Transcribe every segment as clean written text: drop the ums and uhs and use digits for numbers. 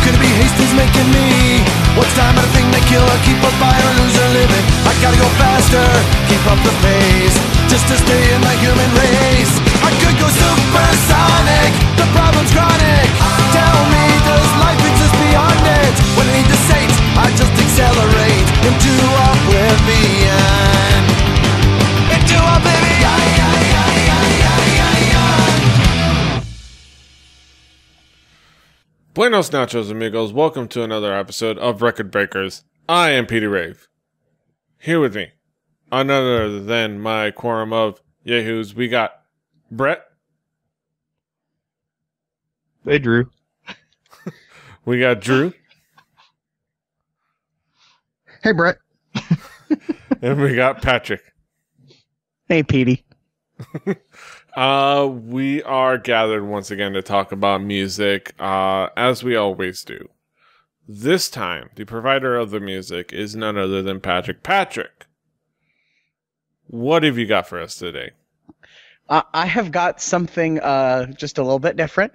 Could it be haste is making me? What's time at a thing that kill or keep a fire or lose or living? I gotta go faster, keep up the pace, just to stay in the human race. I could go supersonic, the problem's chronic. Tell me, does life exist beyond it? When I need to sate, I just accelerate into oblivion. Into oblivion. Buenos nachos, amigos. Welcome to another episode of Record Breakers. I am Petey Rave. Here with me, none other than my quorum of yahoos, we got Brett. Hey, Drew. We got Drew. Hey, Brett. And we got Patrick. Hey, Petey. We are gathered once again to talk about music, as we always do. This time, the provider of the music is none other than Patrick. Patrick, what have you got for us today? I have got something just a little bit different.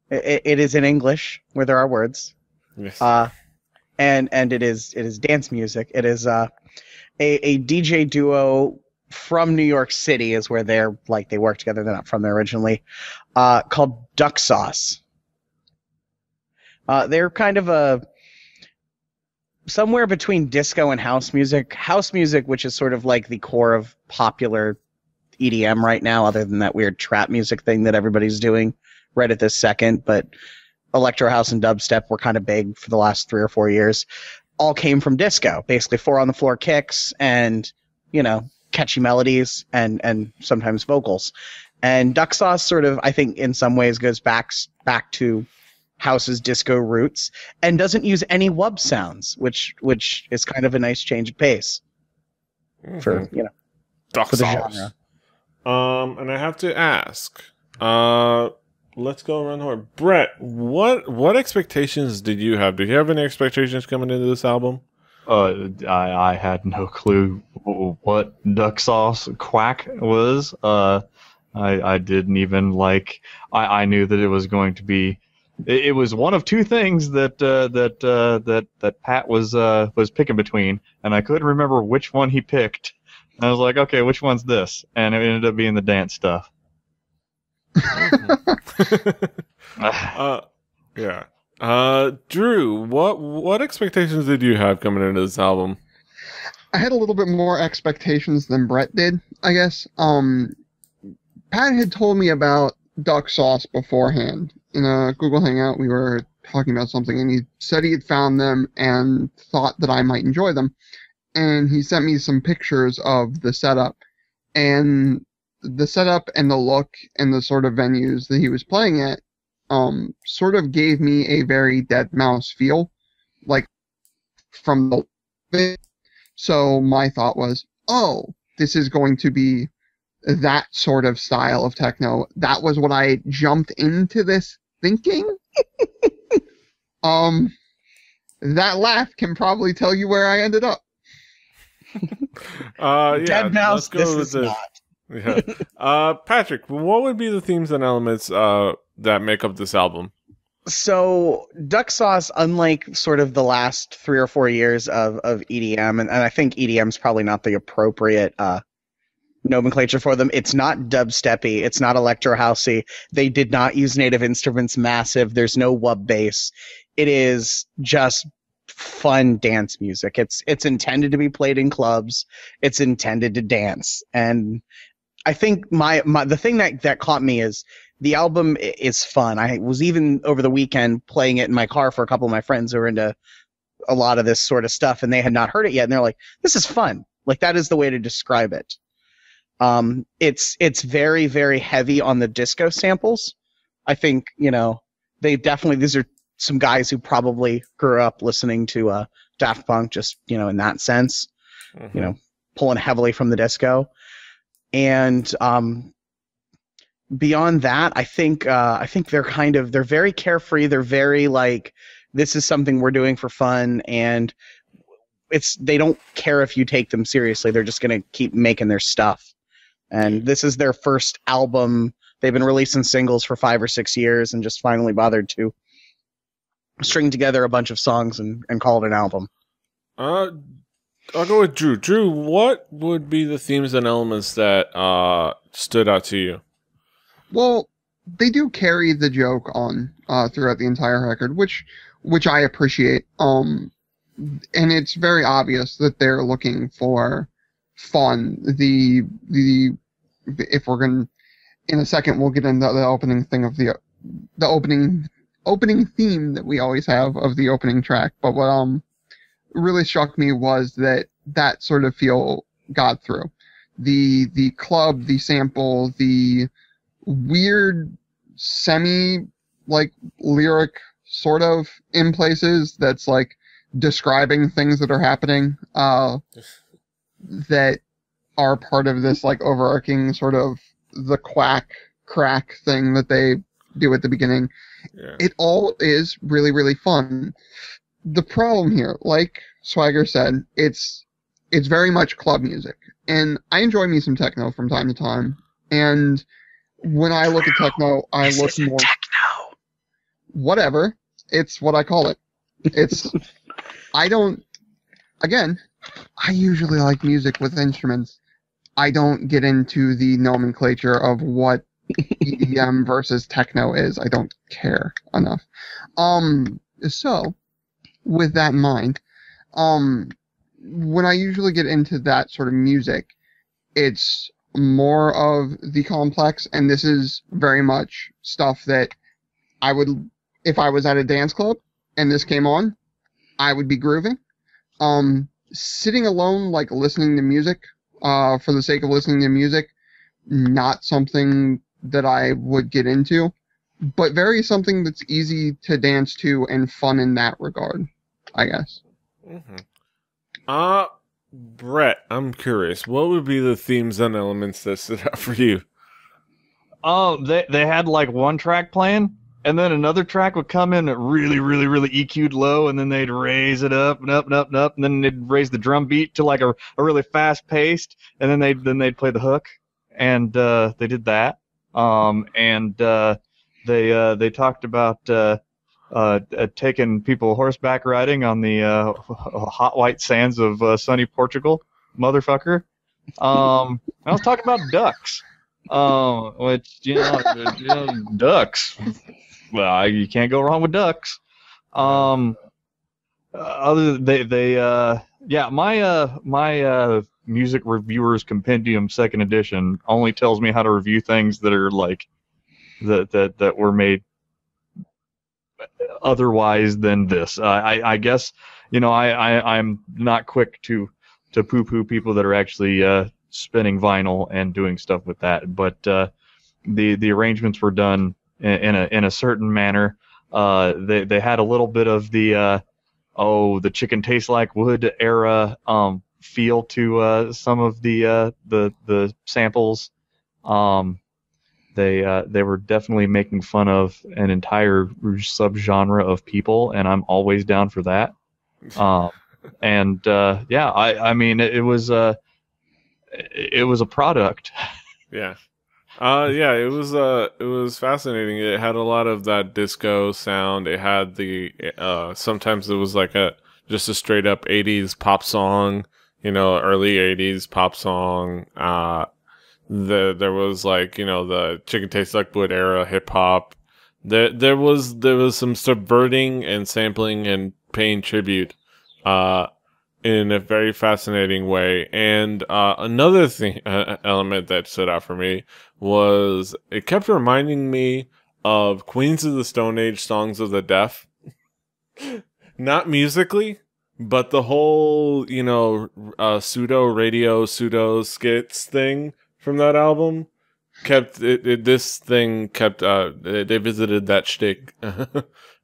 It is in English, where there are words. Yes. And it is dance music. It is a DJ duo from New York City is where they work together. They're not from there originally. Called Duck Sauce. They're kind of somewhere between disco and house music. House music, which is sort of like the core of popular EDM right now, other than that weird trap music thing that everybody's doing right at this second. But electro house and dubstep were kind of big for the last 3 or 4 years. All came from disco, basically 4 on the floor kicks and, catchy melodies and sometimes vocals. And Duck Sauce sort of, I think, in some ways goes back to house's disco roots and doesn't use any wub sounds, which is kind of a nice change of pace for Duck for the Sauce. genre. And I have to ask, let's go around the horn. Brett, what expectations did you have? Did you have any expectations coming into this album? I had no clue what Duck Sauce Quack was. I didn't even I knew that it was going to be. It was one of 2 things that Pat was picking between, and I couldn't remember which one he picked. And I was like, okay, which one's this? And it ended up being the dance stuff. Yeah. Drew, what expectations did you have coming into this album? I had a little bit more expectations than Brett did, I guess. Pat had told me about Duck Sauce beforehand. In a Google Hangout, we were talking about something, and he said he had found them and thought that I might enjoy them. And he sent me some pictures of the setup. And the setup and the look and the sort of venues that he was playing at sort of gave me a very Dead feel, from the. So my thought was, oh, this is going to be that sort of style of techno. That was what I jumped into this thinking. That laugh can probably tell you where I ended up. Dead Mouse, this is not. Yeah. Patrick, what would be the themes and elements that make up this album? So Duck Sauce, unlike sort of the last 3 or 4 years of EDM, and I think EDM is probably not the appropriate nomenclature for them. It's not dubsteppy. It's not electro housey. They did not use native instruments massive. There's no wub bass. It is just fun dance music. It's intended to be played in clubs. It's intended to dance. And I think the thing that caught me is the album is fun. I was even over the weekend playing it in my car for a couple of my friends who are into a lot of this sort of stuff, and they had not heard it yet. And they're like, this is fun. That is the way to describe it. It's very, very heavy on the disco samples. I think, they definitely, these are some guys who probably grew up listening to Daft Punk, just, in that sense, pulling heavily from the disco. And beyond that, I think they're very carefree. They're very this is something we're doing for fun, and they don't care if you take them seriously. They're just going to keep making their stuff. And this is their first album. They've been releasing singles for 5 or 6 years and just finally bothered to string together a bunch of songs and call it an album. I'll go with Drew. Drew, what would be the themes and elements that stood out to you? Well, they do carry the joke on throughout the entire record, which I appreciate. And it's very obvious that they're looking for fun. The if we're going in a second, we'll get into the opening thing of the opening theme that we always have of the opening track. But what really struck me was that sort of feel got through. The club, the sample, the weird semi like lyric sort of in places that's like describing things that are happening that are part of this like overarching sort of the quack crack thing that they do at the beginning. Yeah. It all is really, really fun. The problem here, like Swagger said, it's very much club music, and I enjoy me some techno from time to time. And when I look at techno, I look more techno. Whatever. It's what I call it. It's I usually like music with instruments. I don't get into the nomenclature of what EDM versus techno is. I don't care enough. So with that in mind, when I usually get into that sort of music, it's more of the complex, and this is very much stuff that I would, if I was at a dance club and this came on, I would be grooving. Sitting alone, like listening to music, for the sake of listening to music, not something that I would get into, but very something that's easy to dance to and fun in that regard, I guess. Mm-hmm. Brett, I'm curious. What would be the themes and elements that stood out for you? Oh, they had like one track playing, and then another track would come in at really, really, really EQ'd low, and then they'd raise it up and up and up and up, and then they'd raise the drum beat to like a really fast paced, and then they'd play the hook, and they did that. They talked about taking people horseback riding on the hot white sands of sunny Portugal, motherfucker. I was talking about ducks, which ducks. Well, you can't go wrong with ducks. My music reviewers compendium 2nd edition only tells me how to review things that are like that were made otherwise than this. I guess I'm not quick to poo-poo people that are actually spinning vinyl and doing stuff with that, but the arrangements were done in a certain manner. They had a little bit of the chicken tastes like wood era feel to some of the samples. They were definitely making fun of an entire subgenre of people, and I'm always down for that. I mean, it was a product. Yeah. It was fascinating. It had a lot of that disco sound. It had the sometimes it was like just a straight up 80s pop song, early 80s pop song. There was like, the Chicken Tastes Like Wood era hip hop. There was some subverting and sampling and paying tribute in a very fascinating way. And another thing element that stood out for me was it kept reminding me of Queens of the Stone Age Songs of the Deaf. Not musically, but the whole, pseudo radio, pseudo skits thing from that album kept they visited that shtick.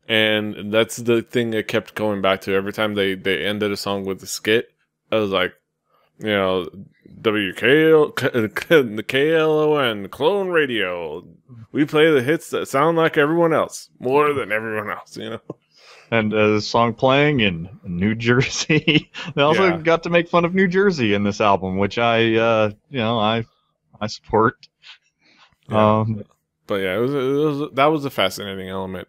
And that's the thing that kept going back to every time they ended a song with a skit. I was like, KLON, Clone Radio. We play the hits that sound like everyone else, more than everyone else, And a song playing in New Jersey. They also got to make fun of New Jersey in this album, which I support. Yeah. But yeah, that was a fascinating element.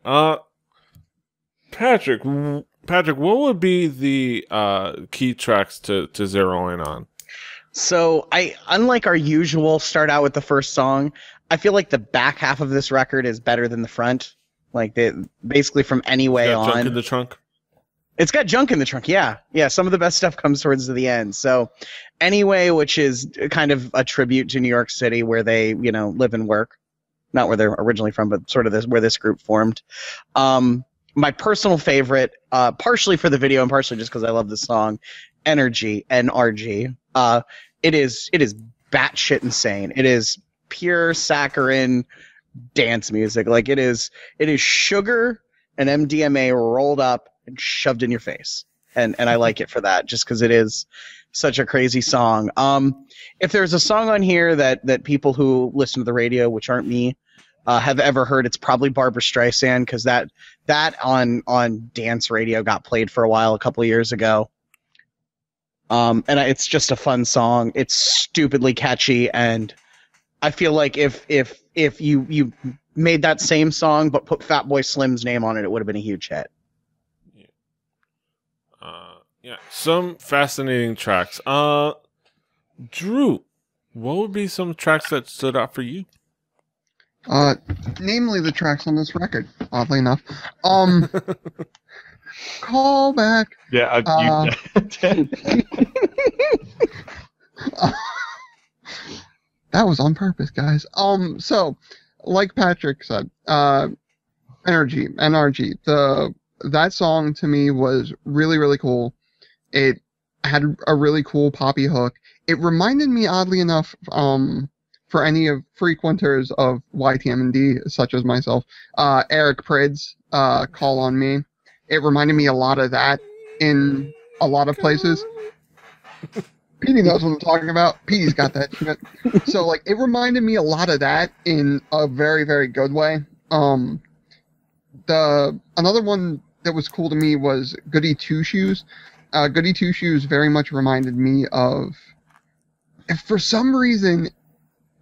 Patrick, what would be the key tracks to zero in on? So unlike our usual start out with the first song, I feel like the back half of this record is better than the front. Like basically from Anyway on. Junk in the Trunk? It's got junk in the trunk, yeah. Yeah, some of the best stuff comes towards the end. So Anyway, which is kind of a tribute to New York City where they, live and work. Not where they're originally from, but sort of where this group formed. My personal favorite, partially for the video and partially just because I love the song, Energy, NRG. It is batshit insane. It is pure saccharine dance music. Like it is sugar and MDMA rolled up and shoved in your face. And I like it for that, just because it is such a crazy song. If there's a song on here that people who listen to the radio, which aren't me, have ever heard, it's probably Barbra Streisand, because that on dance radio got played for a while a couple of years ago. And it's just a fun song. It's stupidly catchy, and I feel like if you made that same song but put Fatboy Slim's name on it, it would have been a huge hit. Yeah, some fascinating tracks. Drew, what would be some tracks that stood out for you? Namely the tracks on this record, oddly enough. Call back. Yeah. That was on purpose, guys. So, like Patrick said, NRG. That song to me was really, really cool. It had a really cool poppy hook. It reminded me, oddly enough, for any of frequenters of YTMD, such as myself, Eric Prydz, Call on Me. It reminded me a lot of that in a lot of places. Petey knows what I'm talking about. Petey's got that shit. So, like, it reminded me a lot of that in a very, very good way. Another one that was cool to me was Goody Two Shoes. Goody Two Shoes very much reminded me of... For some reason,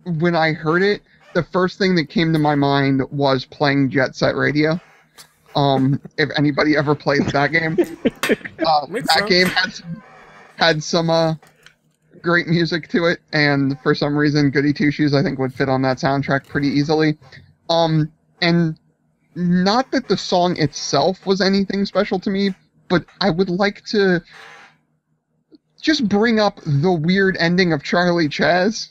when I heard it, the first thing that came to my mind was playing Jet Set Radio. If anybody ever played that game, that game had some great music to it, and for some reason, Goody Two Shoes I think would fit on that soundtrack pretty easily. And not that the song itself was anything special to me, but I would like to just bring up the weird ending of Charlie Chaz.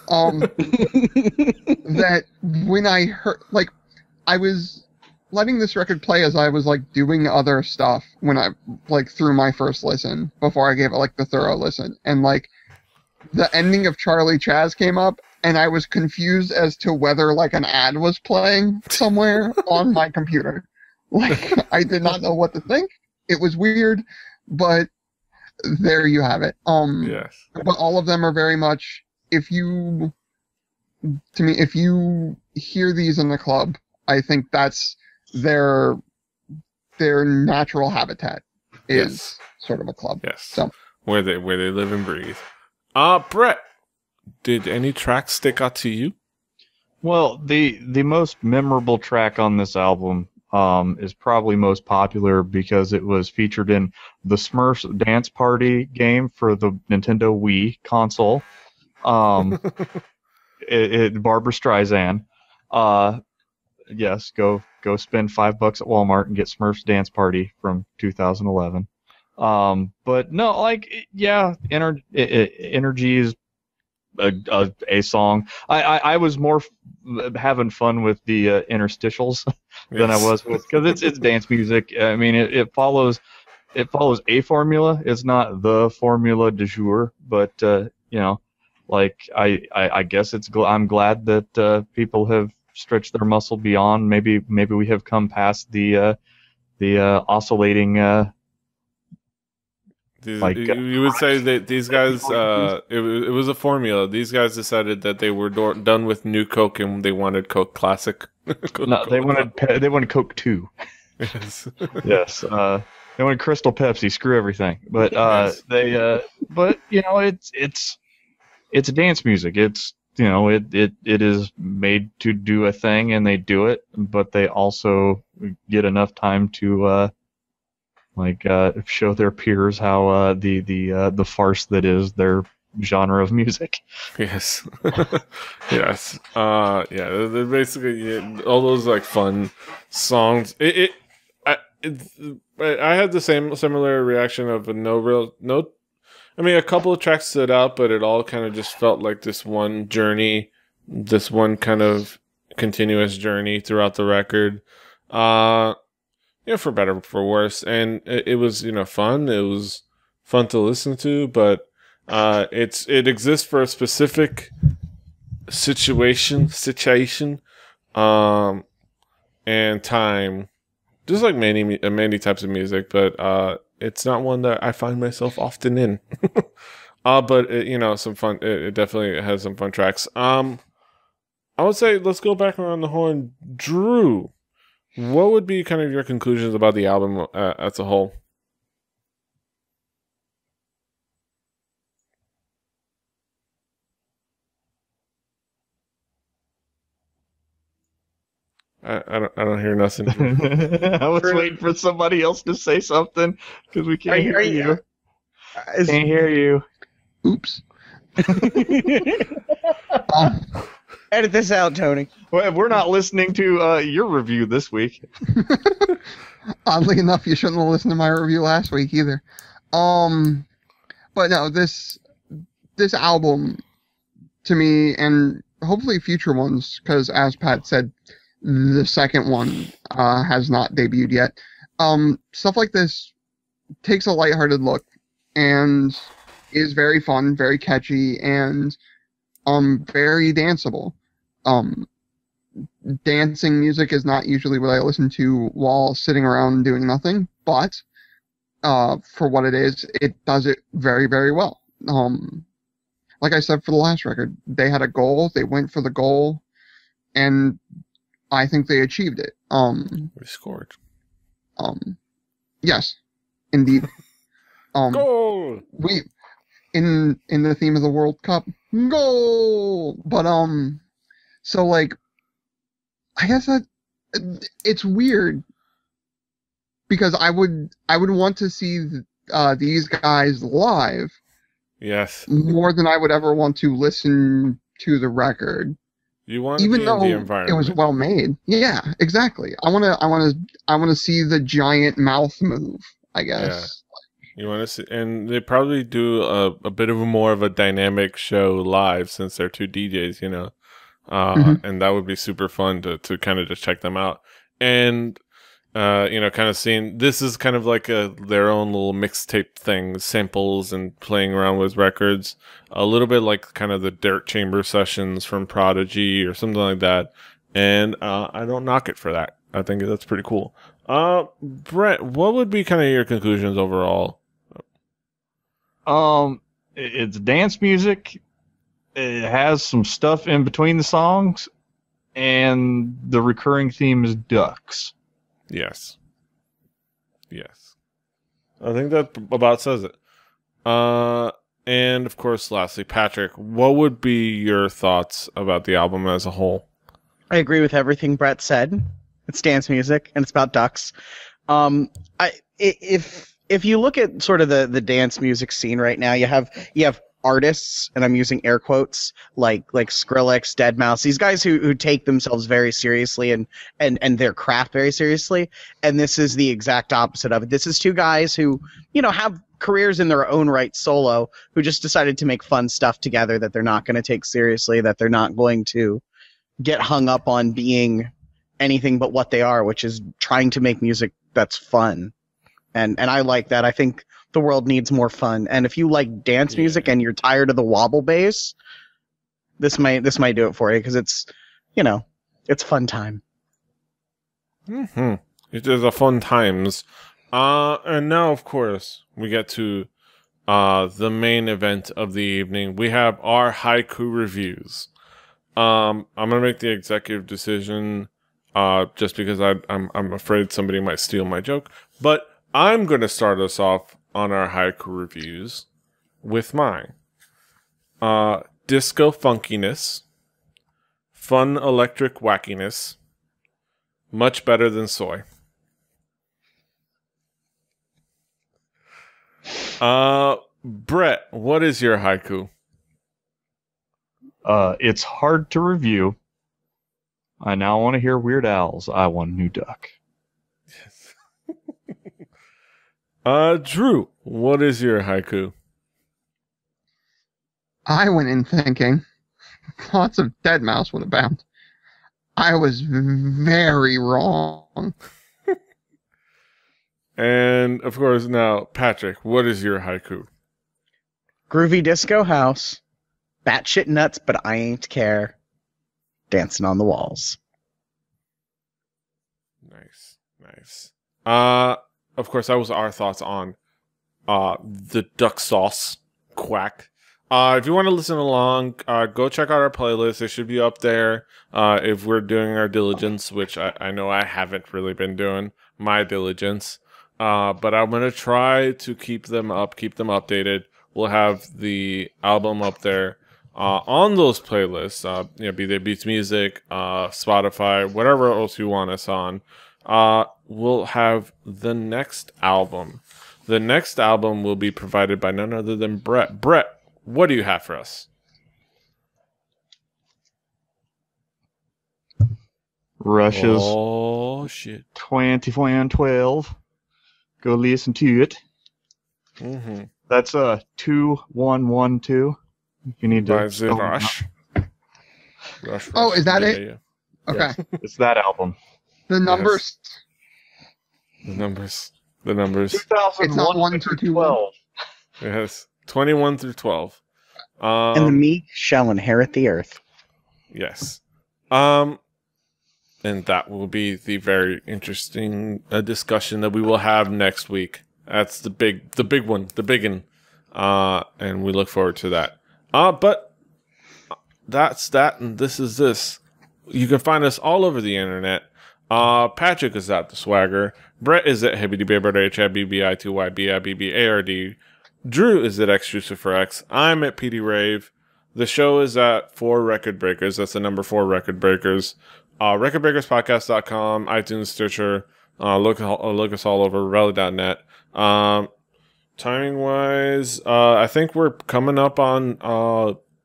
That when I heard, like, I was letting this record play as I was, like, doing other stuff when I, like, through my first listen, before I gave it, like, the thorough listen. And, like, the ending of Charlie Chaz came up, and I was confused as to whether, like, an ad was playing somewhere on my computer. Like, I did not know what to think. It was weird, but there you have it. Yes. But all of them are very much, if you hear these in the club, I think that's their natural habitat is sort of a club. Yes. So where they live and breathe. Brett, did any tracks stick out to you? Well, the most memorable track on this album is probably most popular because it was featured in the Smurfs Dance Party game for the Nintendo Wii console. Barbra Streisand. Yes, go spend $5 at Walmart and get Smurfs Dance Party from 2011. But no, like, yeah, Energy is a song. I was more having fun with the interstitials than I was with, because it's dance music. I mean, it follows a formula. It's not the formula du jour, but like I guess I'm glad that people have stretched their muscle beyond. Maybe we have come past the oscillating. You would say that these guys, it was a formula. These guys decided that they were done with New Coke and they wanted Coke Classic. No, they wanted Coke 2. Yes. Yes. They wanted Crystal Pepsi. Screw everything. But yes. but it's dance music. it is made to do a thing, and they do it, but they also get enough time to show their peers how the farce that is their genre of music. Yes. Yes. Yeah. They're basically all those like fun songs. I had the similar reaction of no. I mean, a couple of tracks stood out, but it all kind of just felt like this one journey, this one kind of continuous journey throughout the record. For better or for worse, and it was fun. It was fun to listen to, but it exists for a specific situation, and time, just like many types of music, but it's not one that I find myself often in. But some fun. It definitely has some fun tracks. I would say let's go back around the horn. Drew, what would be kind of your conclusions about the album as a whole? I don't hear nothing. I was waiting for somebody else to say something because we can't hear you. Can't hear you. Oops. Edit this out, Tony. Well, we're not listening to your review this week. Oddly enough, you shouldn't have listened to my review last week either. But no, this album, to me, and hopefully future ones, because as Pat said, the second one has not debuted yet. Stuff like this takes a lighthearted look and is very fun, very catchy, and very danceable. Dancing music is not usually what I listen to while sitting around doing nothing, but for what it is, it does it very, very well. Like I said for the last record, they had a goal, they went for the goal, and I think they achieved it. We scored. Yes, indeed. Goal! We in the theme of the World Cup, goal. But so like, I guess that it's weird because I would want to see these guys live. Yes. More than I would ever want to listen to the record. You want to even be though in the environment. It was well made. Yeah, exactly. I want to see the giant mouth move, I guess. Yeah. You want to see, and they probably do a bit of more of a dynamic show live since they're two DJs, and that would be super fun to kind of just check them out. And kind of seeing this is kind of like their own little mixtape thing, samples and playing around with records, a little bit like kind of the Dirt Chamber sessions from Prodigy or something like that. And I don't knock it for that. I think that's pretty cool. Brett, what would be kind of your conclusions overall? It's dance music. It has some stuff in between the songs, and the recurring theme is ducks. Yes. I think that about says it. And of course, lastly, Patrick, what would be your thoughts about the album as a whole? I agree with everything Brett said. It's dance music and it's about ducks. If you look at sort of the dance music scene right now, you have artists, and I'm using air quotes, like Skrillex, Deadmau5, these guys who take themselves very seriously and their craft very seriously. And this is the exact opposite of it. This is two guys who, have careers in their own right solo, who just decided to make fun stuff together that they're not going to take seriously, that they're not going to get hung up on being anything but what they are, which is trying to make music that's fun. And I like that. I think the world needs more fun. And if you like dance music and you're tired of the wobble bass, this might do it for you, because it's, it's fun time. Mm-hmm. It is a fun times. And now, of course, we get to the main event of the evening. We have our haiku reviews. I'm gonna make the executive decision, just because I'm afraid somebody might steal my joke. But I'm gonna start us off on our haiku reviews with mine. disco funkiness, fun electric wackiness, much better than soy. Brett, what is your haiku? It's hard to review. I now want to hear Weird Al's I Want a New Duck. Drew, what is your haiku? I went in thinking lots of dead mouse would abound. I was very wrong. And, of course, now, Patrick, what is your haiku? Groovy disco house. Batshit nuts, but I ain't care. Dancing on the walls. Nice, nice. Of course, that was our thoughts on the duck sauce Quack. If you want to listen along, go check out our playlist. It should be up there if we're doing our diligence, which I know I haven't really been doing my diligence. But I'm going to try to keep them updated. We'll have the album up there on those playlists, be they Beats Music, Spotify, whatever else you want us on. We'll have the next album. The next album will be provided by none other than Brett. Brett, what do you have for us? Russia's Oh, shit. 24/12. Go listen to it. Mm-hmm. That's 2112. If you need to. By the Rush. Rush. Oh, is that Yeah, it? yeah. Okay. Yes, it's that album. The numbers. The numbers. The numbers. 2001 It's not 1 through 12. Yes. 21 through 12. And the meek shall inherit the earth. Yes. And that will be the very interesting discussion that we will have next week. That's the big one, the biggin. And we look forward to that. But that's that, and this is this. You can find us all over the internet. Patrick is at The Swagger. Brett is at HibbityBaybird, HIBBI2YBIBBARD. Drew is at X4X. I'm at PD Rave. The show is at 4 Record Breakers. That's the number 4 Record Breakers. RecordBreakersPodcast.com, iTunes, Stitcher. Look us all over Rally.net. Timing wise, I think we're coming up on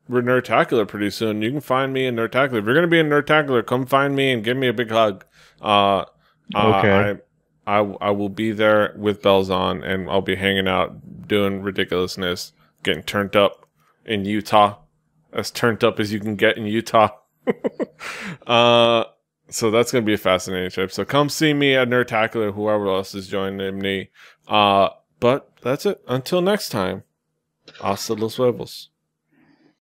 Nerdtacular pretty soon. You can find me in Nerdtacular. If you're gonna be in Nerdtacular, come find me and give me a big hug. Okay. I will be there with bells on, and I'll be hanging out, doing ridiculousness, getting turned up in Utah, as turned up as you can get in Utah. So that's gonna be a fascinating trip. So come see me at Nerdtacular, whoever else is joining me. But that's it. Until next time, hasta los huevos.